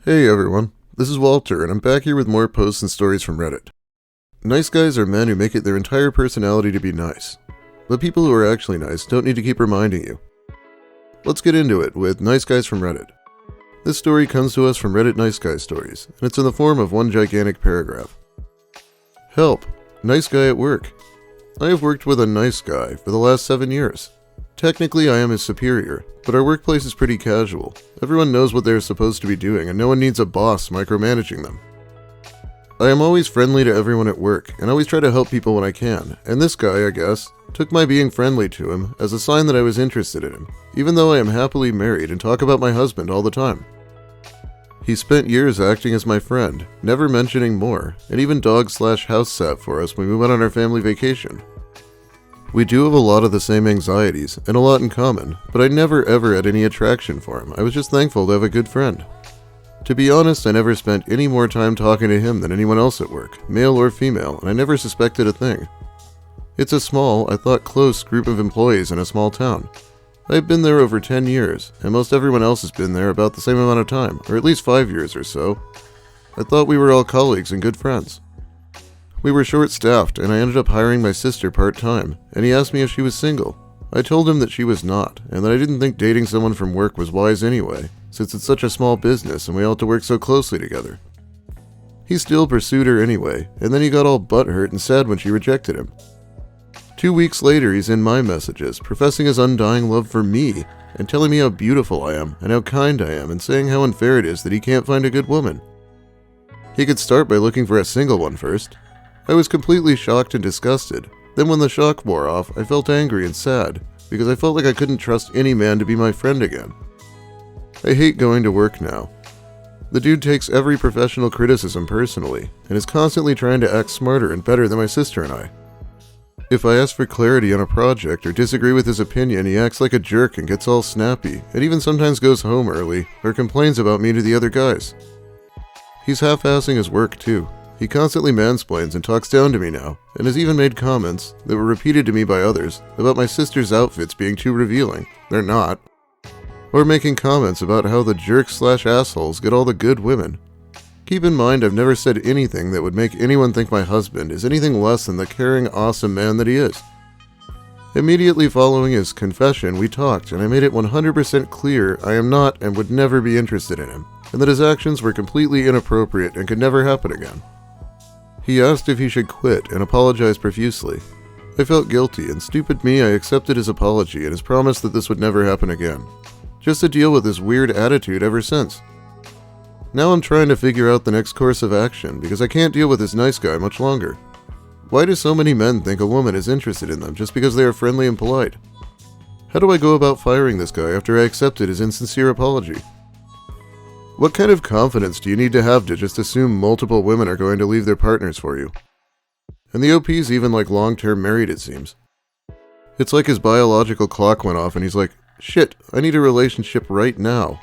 Hey everyone, this is Walter, and I'm back here with more posts and stories from Reddit. Nice guys are men who make it their entire personality to be nice. But people who are actually nice don't need to keep reminding you. Let's get into it with Nice Guys from Reddit. This story comes to us from Reddit Nice Guys Stories, and it's in the form of one gigantic paragraph. Help! Nice guy at work. I have worked with a nice guy for the last 7 years. Technically, I am his superior, but our workplace is pretty casual. Everyone knows what they're supposed to be doing, and no one needs a boss micromanaging them. I am always friendly to everyone at work, and always try to help people when I can, and this guy, I guess, took my being friendly to him as a sign that I was interested in him, even though I am happily married and talk about my husband all the time. He spent years acting as my friend, never mentioning more, and even dog/house sat for us when we went on our family vacation. We do have a lot of the same anxieties, and a lot in common, but I never ever had any attraction for him. I was just thankful to have a good friend. To be honest, I never spent any more time talking to him than anyone else at work, male or female, and I never suspected a thing. It's a small, I thought close group of employees in a small town. I've been there over 10 years, and most everyone else has been there about the same amount of time, or at least 5 years or so. I thought we were all colleagues and good friends. We were short-staffed, and I ended up hiring my sister part-time, and he asked me if she was single. I told him that she was not, and that I didn't think dating someone from work was wise anyway, since it's such a small business and we all had to work so closely together. He still pursued her anyway, and then he got all butthurt and sad when she rejected him. 2 weeks later, he's in my messages, professing his undying love for me, and telling me how beautiful I am, and how kind I am, and saying how unfair it is that he can't find a good woman. He could start by looking for a single one first. I was completely shocked and disgusted. Then when the shock wore off, I felt angry and sad, because I felt like I couldn't trust any man to be my friend again. I hate going to work now. The dude takes every professional criticism personally, and is constantly trying to act smarter and better than my sister and I. If I ask for clarity on a project or disagree with his opinion, he acts like a jerk and gets all snappy, and even sometimes goes home early, or complains about me to the other guys. He's half-assing his work too. He constantly mansplains and talks down to me now, and has even made comments that were repeated to me by others about my sister's outfits being too revealing. They're not. Or making comments about how the jerks/assholes get all the good women. Keep in mind, I've never said anything that would make anyone think my husband is anything less than the caring, awesome man that he is. Immediately following his confession, we talked, and I made it 100% clear I am not and would never be interested in him, and that his actions were completely inappropriate and could never happen again. He asked if he should quit and apologized profusely. I felt guilty, and stupid me, I accepted his apology and his promise that this would never happen again. Just to deal with this weird attitude ever since. Now I'm trying to figure out the next course of action because I can't deal with this nice guy much longer. Why do so many men think a woman is interested in them just because they are friendly and polite? How do I go about firing this guy after I accepted his insincere apology? What kind of confidence do you need to have to just assume multiple women are going to leave their partners for you? And the OP's even like long-term married, it seems. It's like his biological clock went off and he's like, shit, I need a relationship right now.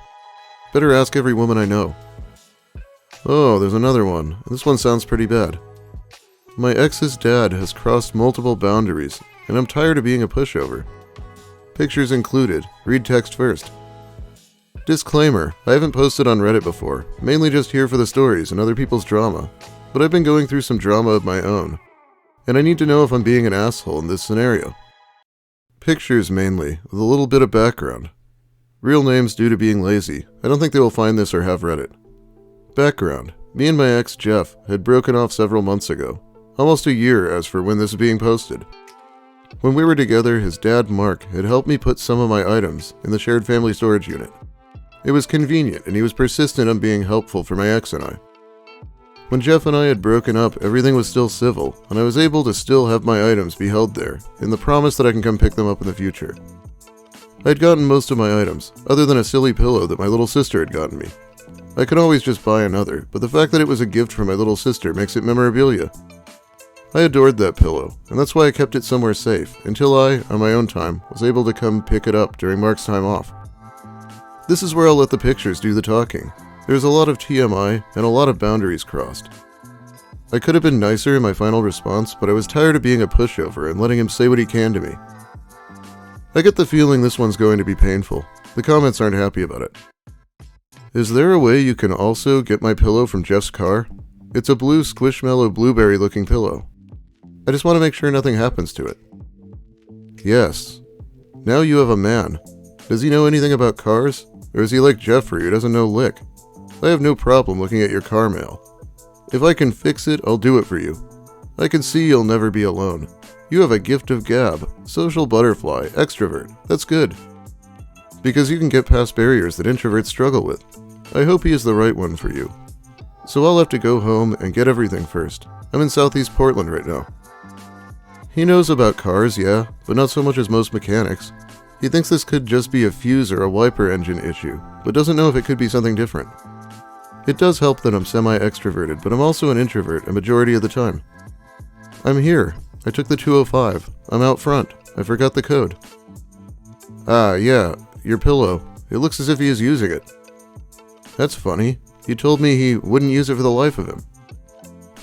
Better ask every woman I know. Oh, there's another one. This one sounds pretty bad. My ex's dad has crossed multiple boundaries, and I'm tired of being a pushover. Pictures included. Read text first. Disclaimer, I haven't posted on Reddit before, mainly just here for the stories and other people's drama, but I've been going through some drama of my own, and I need to know if I'm being an asshole in this scenario. Pictures mainly, with a little bit of background. Real names due to being lazy. I don't think they will find this or have Reddit. Background. Me and my ex Jeff had broken off several months ago, almost a year as for when this is being posted. When we were together, his dad Mark had helped me put some of my items in the shared family storage unit. It was convenient, and he was persistent on being helpful for my ex and I. When Jeff and I had broken up, everything was still civil, and I was able to still have my items be held there, in the promise that I can come pick them up in the future. I'd gotten most of my items, other than a silly pillow that my little sister had gotten me. I could always just buy another, but the fact that it was a gift from my little sister makes it memorabilia. I adored that pillow, and that's why I kept it somewhere safe, until I, on my own time, was able to come pick it up during Mark's time off. This is where I'll let the pictures do the talking. There's a lot of TMI and a lot of boundaries crossed. I could have been nicer in my final response, but I was tired of being a pushover and letting him say what he can to me. I get the feeling this one's going to be painful. The comments aren't happy about it. Is there a way you can also get my pillow from Jeff's car? It's a blue Squishmallow blueberry looking pillow. I just want to make sure nothing happens to it. Yes. Now you have a man. Does he know anything about cars? Or is he like Jeffrey who doesn't know lick? I have no problem looking at your car mail. If I can fix it, I'll do it for you. I can see you'll never be alone. You have a gift of gab, social butterfly, extrovert. That's good. Because you can get past barriers that introverts struggle with. I hope he is the right one for you. So I'll have to go home and get everything first. I'm in Southeast Portland right now. He knows about cars, yeah, but not so much as most mechanics. He thinks this could just be a fuse or a wiper engine issue, but doesn't know if it could be something different. It does help that I'm semi-extroverted, but I'm also an introvert a majority of the time. I'm here. I took the 205. I'm out front. I forgot the code. Ah, yeah, your pillow. It looks as if he is using it. That's funny. He told me he wouldn't use it for the life of him.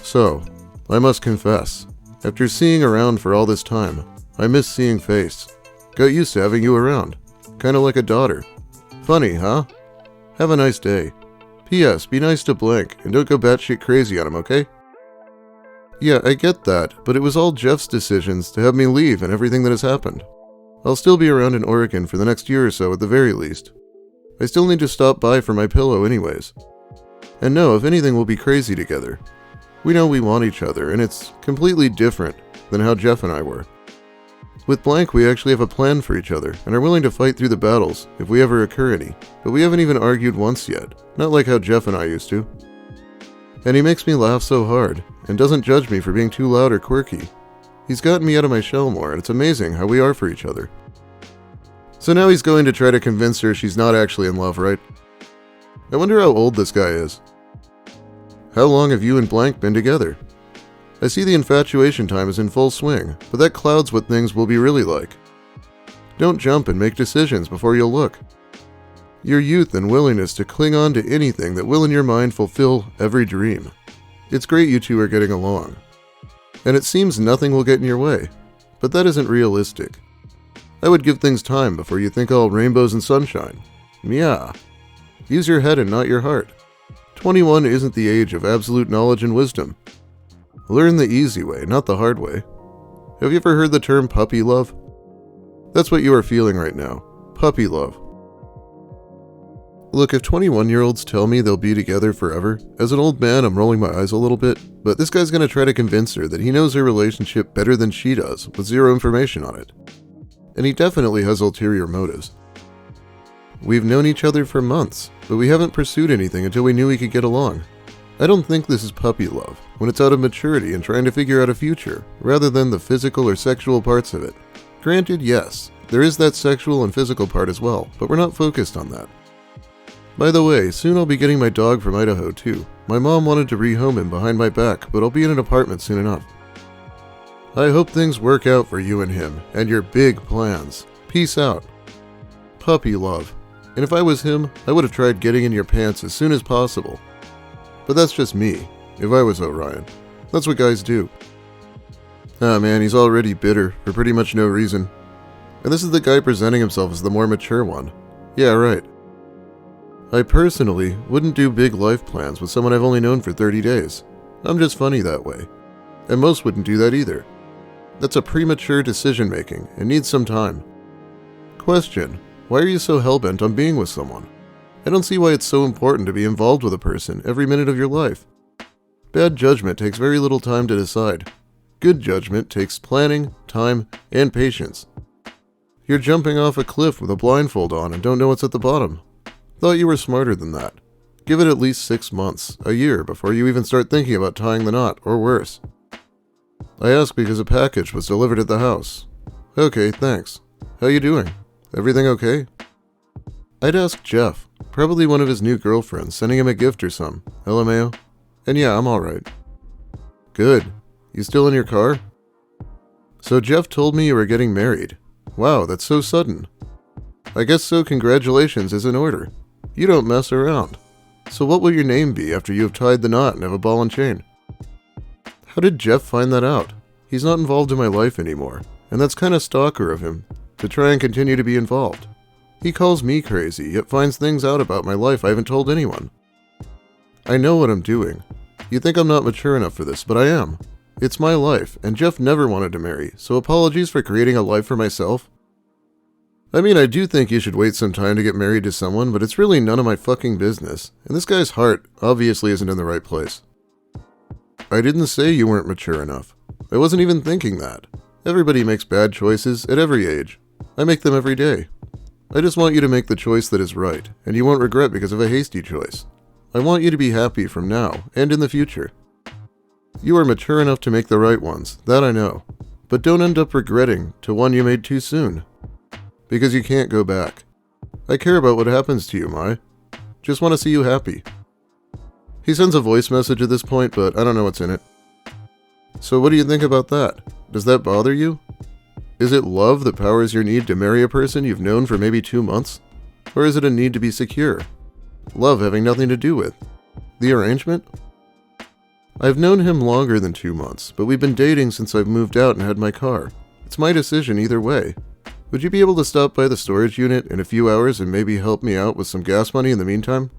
So, I must confess, after seeing around for all this time, I miss seeing face. Got used to having you around. Kinda like a daughter. Funny, huh? Have a nice day. P.S. Be nice to Blank, and don't go batshit crazy on him, okay? Yeah, I get that, but it was all Jeff's decisions to have me leave and everything that has happened. I'll still be around in Oregon for the next year or so at the very least. I still need to stop by for my pillow anyways. And no, if anything, we'll be crazy together. We know we want each other, and it's completely different than how Jeff and I were. With Blank, we actually have a plan for each other, and are willing to fight through the battles if we ever occur any, but we haven't even argued once yet, not like how Jeff and I used to. And he makes me laugh so hard, and doesn't judge me for being too loud or quirky. He's gotten me out of my shell more, and it's amazing how we are for each other. So now he's going to try to convince her she's not actually in love, right? I wonder how old this guy is. How long have you and Blank been together? I see the infatuation time is in full swing, but that clouds what things will be really like. Don't jump and make decisions before you'll look. Your youth and willingness to cling on to anything that will in your mind fulfill every dream. It's great you two are getting along. And it seems nothing will get in your way, but that isn't realistic. I would give things time before you think all rainbows and sunshine. Yeah. Use your head and not your heart. 21 isn't the age of absolute knowledge and wisdom. Learn the easy way, not the hard way. Have you ever heard the term puppy love? That's what you are feeling right now. Puppy love. Look, if 21-year-olds tell me they'll be together forever, as an old man I'm rolling my eyes a little bit, but this guy's gonna try to convince her that he knows their relationship better than she does, with zero information on it. And he definitely has ulterior motives. We've known each other for months, but we haven't pursued anything until we knew we could get along. I don't think this is puppy love, when it's out of maturity and trying to figure out a future, rather than the physical or sexual parts of it. Granted, yes, there is that sexual and physical part as well, but we're not focused on that. By the way, soon I'll be getting my dog from Idaho too. My mom wanted to rehome him behind my back, but I'll be in an apartment soon enough. I hope things work out for you and him, and your big plans. Peace out. Puppy love. And if I was him, I would have tried getting in your pants as soon as possible. But that's just me, if I was Orion. That's what guys do. Ah man, he's already bitter, for pretty much no reason. And this is the guy presenting himself as the more mature one. Yeah, right. I personally wouldn't do big life plans with someone I've only known for 30 days. I'm just funny that way. And most wouldn't do that either. That's a premature decision making and needs some time. Question: why are you so hellbent on being with someone? I don't see why it's so important to be involved with a person every minute of your life. Bad judgment takes very little time to decide. Good judgment takes planning, time, and patience. You're jumping off a cliff with a blindfold on and don't know what's at the bottom. Thought you were smarter than that. Give it at least 6 months, a year, before you even start thinking about tying the knot, or worse. I ask because a package was delivered at the house. Okay, thanks. How you doing? Everything okay? I'd ask Jeff. Probably one of his new girlfriends, sending him a gift or some. LMAO. And yeah, I'm alright. Good. You still in your car? So Jeff told me you were getting married. Wow, that's so sudden. I guess so congratulations is in order. You don't mess around. So what will your name be after you have tied the knot and have a ball and chain? How did Jeff find that out? He's not involved in my life anymore, and that's kinda stalker of him, to try and continue to be involved. He calls me crazy, yet finds things out about my life I haven't told anyone. I know what I'm doing. You think I'm not mature enough for this, but I am. It's my life, and Jeff never wanted to marry, so apologies for creating a life for myself. I mean, I do think you should wait some time to get married to someone, but it's really none of my fucking business, and this guy's heart obviously isn't in the right place. I didn't say you weren't mature enough. I wasn't even thinking that. Everybody makes bad choices at every age. I make them every day. I just want you to make the choice that is right, and you won't regret because of a hasty choice. I want you to be happy from now and in the future. You are mature enough to make the right ones, that I know. But don't end up regretting to one you made too soon. Because you can't go back. I care about what happens to you, Mai. Just want to see you happy. He sends a voice message at this point, but I don't know what's in it. So what do you think about that? Does that bother you? Is it love that powers your need to marry a person you've known for maybe 2 months? Or is it a need to be secure? Love having nothing to do with the arrangement? I've known him longer than 2 months, but we've been dating since I've moved out and had my car. It's my decision either way. Would you be able to stop by the storage unit in a few hours and maybe help me out with some gas money in the meantime?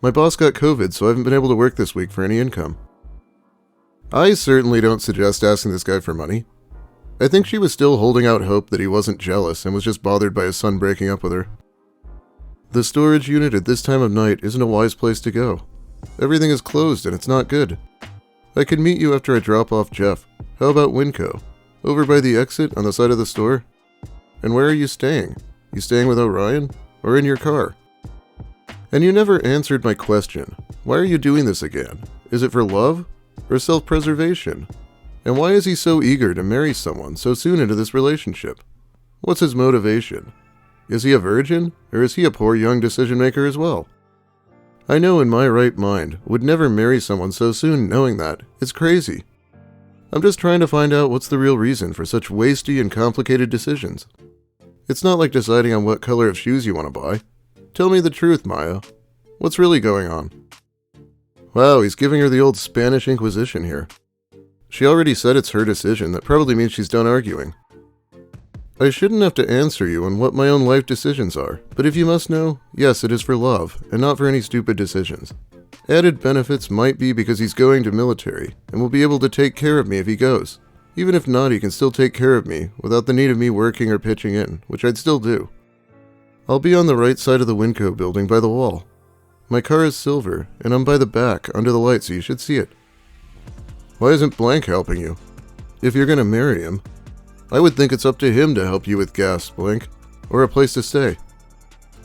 My boss got COVID, so I haven't been able to work this week for any income. I certainly don't suggest asking this guy for money. I think she was still holding out hope that he wasn't jealous and was just bothered by his son breaking up with her. The storage unit at this time of night isn't a wise place to go. Everything is closed and it's not good. I can meet you after I drop off Jeff. How about Winco? Over by the exit on the side of the store? And where are you staying? You staying with Orion? Or in your car? And you never answered my question. Why are you doing this again? Is it for love? Or self-preservation? And why is he so eager to marry someone so soon into this relationship? What's his motivation? Is he a virgin? Or is he a poor young decision-maker as well? I know in my right mind would never marry someone so soon knowing that. It's crazy. I'm just trying to find out what's the real reason for such wasty and complicated decisions. It's not like deciding on what color of shoes you want to buy. Tell me the truth, Maya. What's really going on? Wow, he's giving her the old Spanish Inquisition here. She already said it's her decision. That probably means she's done arguing. I shouldn't have to answer you on what my own life decisions are, but if you must know, yes, it is for love, and not for any stupid decisions. Added benefits might be because he's going to military, and will be able to take care of me if he goes. Even if not, he can still take care of me, without the need of me working or pitching in, which I'd still do. I'll be on the right side of the Winco building by the wall. My car is silver, and I'm by the back, under the light, so you should see it. Why isn't Blank helping you? If you're gonna marry him, I would think it's up to him to help you with gas, Blank, or a place to stay.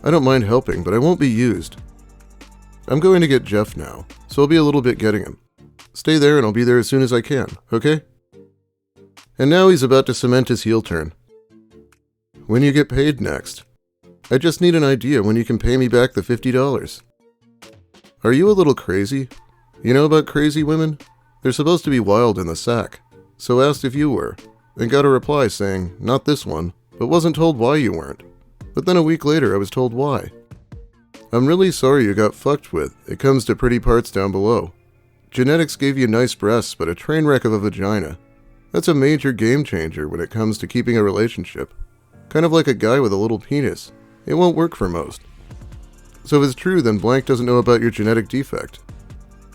I don't mind helping, but I won't be used. I'm going to get Jeff now, so I'll be a little bit getting him. Stay there and I'll be there as soon as I can, okay? And now he's about to cement his heel turn. When you get paid next. I just need an idea when you can pay me back the $50. Are you a little crazy? You know about crazy women? They're supposed to be wild in the sack. So asked if you were, and got a reply saying, not this one, but wasn't told why you weren't. But then a week later I was told why. I'm really sorry you got fucked with. It comes to pretty parts down below. Genetics gave you nice breasts, but a train wreck of a vagina. That's a major game changer when it comes to keeping a relationship. Kind of like a guy with a little penis. It won't work for most. So if it's true, then Blank doesn't know about your genetic defect.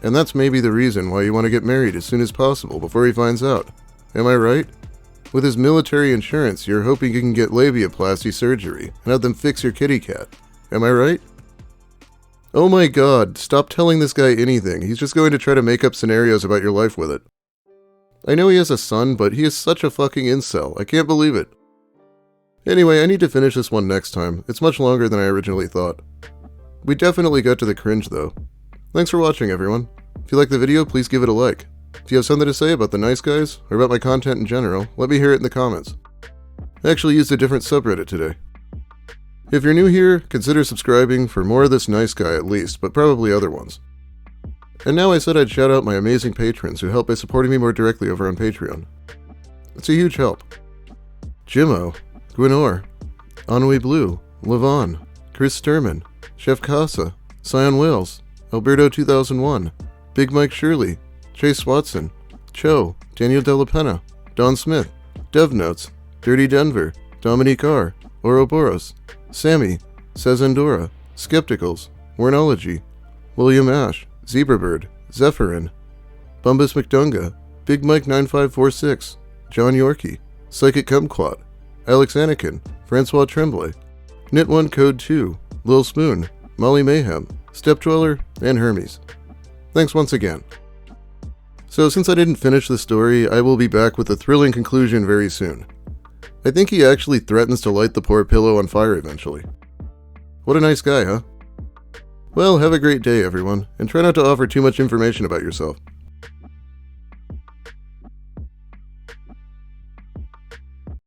And that's maybe the reason why you want to get married as soon as possible before he finds out. Am I right? With his military insurance, you're hoping you can get labiaplasty surgery and have them fix your kitty cat. Am I right? Oh my god, stop telling this guy anything. He's just going to try to make up scenarios about your life with it. I know he has a son, but he is such a fucking incel. I can't believe it. Anyway, I need to finish this one next time. It's much longer than I originally thought. We definitely got to the cringe though. Thanks for watching, everyone. If you like the video, please give it a like. If you have something to say about the nice guys, or about my content in general, let me hear it in the comments. I actually used a different subreddit today. If you're new here, consider subscribing for more of this nice guy at least, but probably other ones. And now I said I'd shout out my amazing patrons who help by supporting me more directly over on Patreon. It's a huge help. Jimmo, Gwynor, Ennui Blue, Levon, Chris Sturman, Chef Casa, Sion Wales, Alberto 2001, Big Mike Shirley, Chase Watson, Cho, Daniel Della Penna, Don Smith, Dev Notes, Dirty Denver, Dominique R., Ouroboros, Sammy, Sazandora, Skepticals, Wernology, William Ash, Zebrabird, Zephyrin, Bumbus McDunga, Big Mike 9546, John Yorkie, Psychic Kumquat, Alex Anakin, Francois Tremblay, Knit1 Code 2, Lil Spoon, Molly Mayhem, Stepdweller, and Hermes. Thanks once again. So since I didn't finish the story, I will be back with a thrilling conclusion very soon. I think he actually threatens to light the poor pillow on fire eventually. What a nice guy, huh? Well, have a great day, everyone, and try not to offer too much information about yourself.